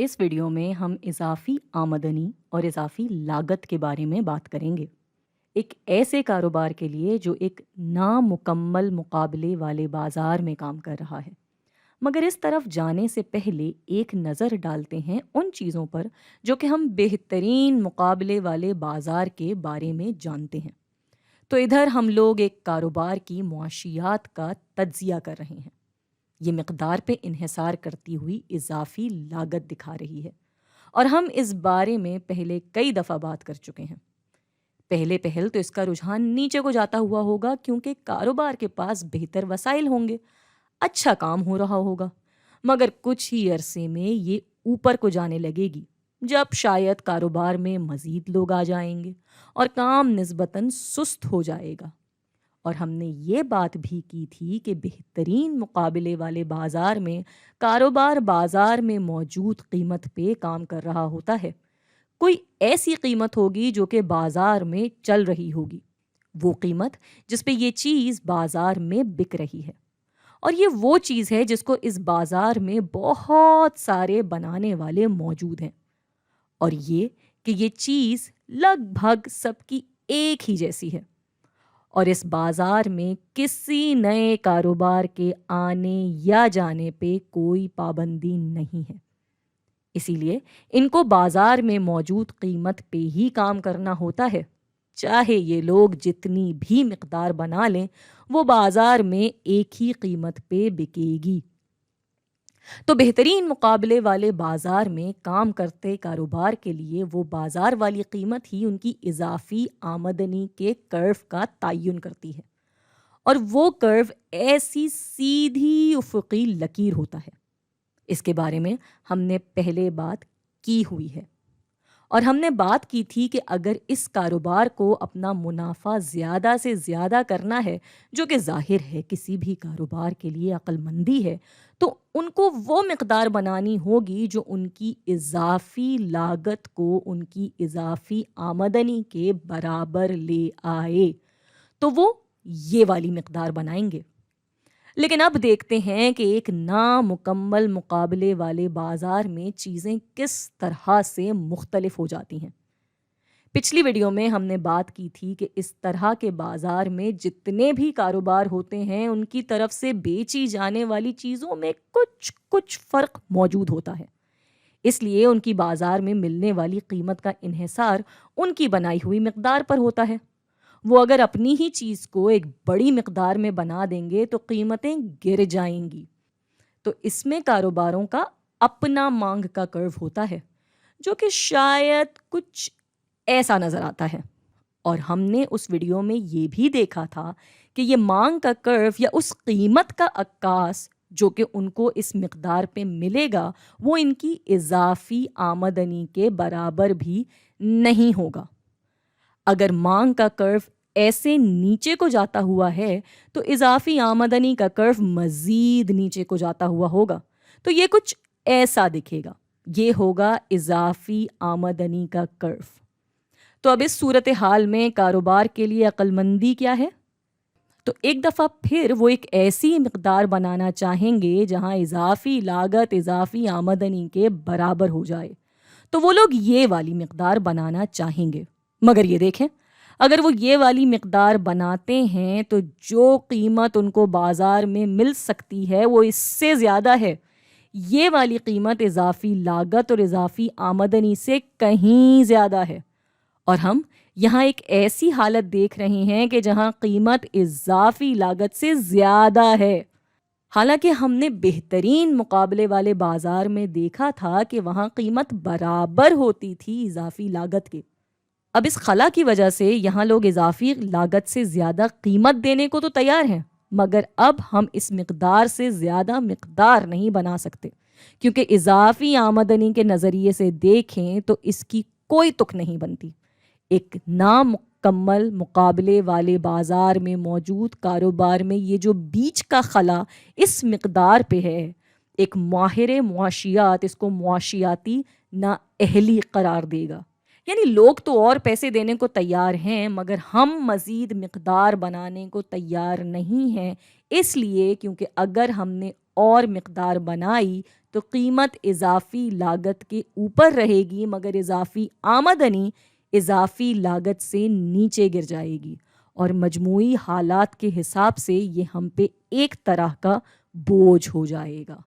اس video میں ہم اضافی آمدنی اور اضافی لاگت کے بارے میں بات کریں گے۔ ایک ایسے کاروبار کے لیے جو ایک نامکمل مقابلے والے بازار میں کام کر رہا ہے۔ مگر اس طرف جانے سے پہلے ایک نظر ڈالتے ہیں ان چیزوں پر جو کہ ہم بہترین مقابلے والے بازار کے بارے میں جانتے ہیں۔ تو ادھر ہم لوگ ایک کاروبار کی معاشیات کا تجزیہ کر رہے ہیں۔ یہ مقدار پہ انحصار کرتی ہوئی اضافی لاگت دکھا رہی ہے، اور ہم اس بارے میں پہلے کئی دفعہ بات کر چکے ہیں۔ پہل تو اس کا رجحان نیچے کو جاتا ہوا ہوگا، کیونکہ کاروبار کے پاس بہتر وسائل ہوں گے، اچھا کام ہو رہا ہوگا۔ مگر کچھ ہی عرصے میں یہ اوپر کو جانے لگے گی، جب شاید کاروبار میں مزید لوگ آ جائیں گے اور کام نسبتاً سست ہو جائے گا۔ اور ہم نے یہ بات بھی کی تھی کہ بہترین مقابلے والے بازار میں کاروبار بازار میں موجود قیمت پہ کام کر رہا ہوتا ہے۔ کوئی ایسی قیمت ہوگی جو کہ بازار میں چل رہی ہوگی، وہ قیمت جس پہ یہ چیز بازار میں بک رہی ہے، اور یہ وہ چیز ہے جس کو اس بازار میں بہت سارے بنانے والے موجود ہیں، اور یہ کہ یہ چیز لگ بھگ سب کی ایک ہی جیسی ہے، اور اس بازار میں کسی نئے کاروبار کے آنے یا جانے پہ کوئی پابندی نہیں ہے۔ اسی لیے ان کو بازار میں موجود قیمت پہ ہی کام کرنا ہوتا ہے، چاہے یہ لوگ جتنی بھی مقدار بنا لیں، وہ بازار میں ایک ہی قیمت پہ بکے گی۔ تو بہترین مقابلے والے بازار میں کام کرتے کاروبار کے لیے وہ بازار والی قیمت ہی ان کی اضافی آمدنی کے کرو کا تعین کرتی ہے، اور وہ کرو ایسی سیدھی افقی لکیر ہوتا ہے۔ اس کے بارے میں ہم نے پہلے بات کی ہوئی ہے، اور ہم نے بات کی تھی کہ اگر اس کاروبار کو اپنا منافع زیادہ سے زیادہ کرنا ہے، جو کہ ظاہر ہے کسی بھی کاروبار کے لیے عقل مندی ہے، تو ان کو وہ مقدار بنانی ہوگی جو ان کی اضافی لاگت کو ان کی اضافی آمدنی کے برابر لے آئے، تو وہ یہ والی مقدار بنائیں گے۔ لیکن اب دیکھتے ہیں کہ ایک نامکمل مقابلے والے بازار میں چیزیں کس طرح سے مختلف ہو جاتی ہیں۔ پچھلی ویڈیو میں ہم نے بات کی تھی کہ اس طرح کے بازار میں جتنے بھی کاروبار ہوتے ہیں، ان کی طرف سے بیچی جانے والی چیزوں میں کچھ فرق موجود ہوتا ہے۔ اس لیے ان کی بازار میں ملنے والی قیمت کا انحصار ان کی بنائی ہوئی مقدار پر ہوتا ہے۔ وہ اگر اپنی ہی چیز کو ایک بڑی مقدار میں بنا دیں گے تو قیمتیں گر جائیں گی۔ تو اس میں کاروباروں کا اپنا مانگ کا کرو ہوتا ہے، جو کہ شاید کچھ ایسا نظر آتا ہے۔ اور ہم نے اس ویڈیو میں یہ بھی دیکھا تھا کہ یہ مانگ کا کرو یا اس قیمت کا عکاس جو کہ ان کو اس مقدار پہ ملے گا، وہ ان کی اضافی آمدنی کے برابر بھی نہیں ہوگا۔ اگر مانگ کا کرو ایسے نیچے کو جاتا ہوا ہے تو اضافی آمدنی کا کرو مزید نیچے کو جاتا ہوا ہوگا، تو یہ کچھ ایسا دکھے گا۔ یہ ہوگا اضافی آمدنی کا کرو۔ تو اب اس صورتحال میں کاروبار کے لیے عقل مندی کیا ہے؟ تو ایک دفعہ پھر وہ ایک ایسی مقدار بنانا چاہیں گے جہاں اضافی لاگت اضافی آمدنی کے برابر ہو جائے، تو وہ لوگ یہ والی مقدار بنانا چاہیں گے۔ مگر یہ دیکھیں، اگر وہ یہ والی مقدار بناتے ہیں تو جو قیمت ان کو بازار میں مل سکتی ہے وہ اس سے زیادہ ہے۔ یہ والی قیمت اضافی لاگت اور اضافی آمدنی سے کہیں زیادہ ہے، اور ہم یہاں ایک ایسی حالت دیکھ رہے ہیں کہ جہاں قیمت اضافی لاگت سے زیادہ ہے۔ حالانکہ ہم نے بہترین مقابلے والے بازار میں دیکھا تھا کہ وہاں قیمت برابر ہوتی تھی اضافی لاگت کے۔ اب اس خلا کی وجہ سے یہاں لوگ اضافی لاگت سے زیادہ قیمت دینے کو تو تیار ہیں، مگر اب ہم اس مقدار سے زیادہ مقدار نہیں بنا سکتے، کیونکہ اضافی آمدنی کے نظریے سے دیکھیں تو اس کی کوئی تک نہیں بنتی۔ ایک نامکمل مقابلے والے بازار میں موجود کاروبار میں یہ جو بیچ کا خلا اس مقدار پہ ہے، ایک ماہر معاشیات اس کو معاشیاتی نااہلی قرار دے گا۔ یعنی لوگ تو اور پیسے دینے کو تیار ہیں، مگر ہم مزید مقدار بنانے کو تیار نہیں ہیں، اس لیے کیونکہ اگر ہم نے اور مقدار بنائی تو قیمت اضافی لاگت کے اوپر رہے گی مگر اضافی آمدنی اضافی لاگت سے نیچے گر جائے گی، اور مجموعی حالات کے حساب سے یہ ہم پہ ایک طرح کا بوجھ ہو جائے گا۔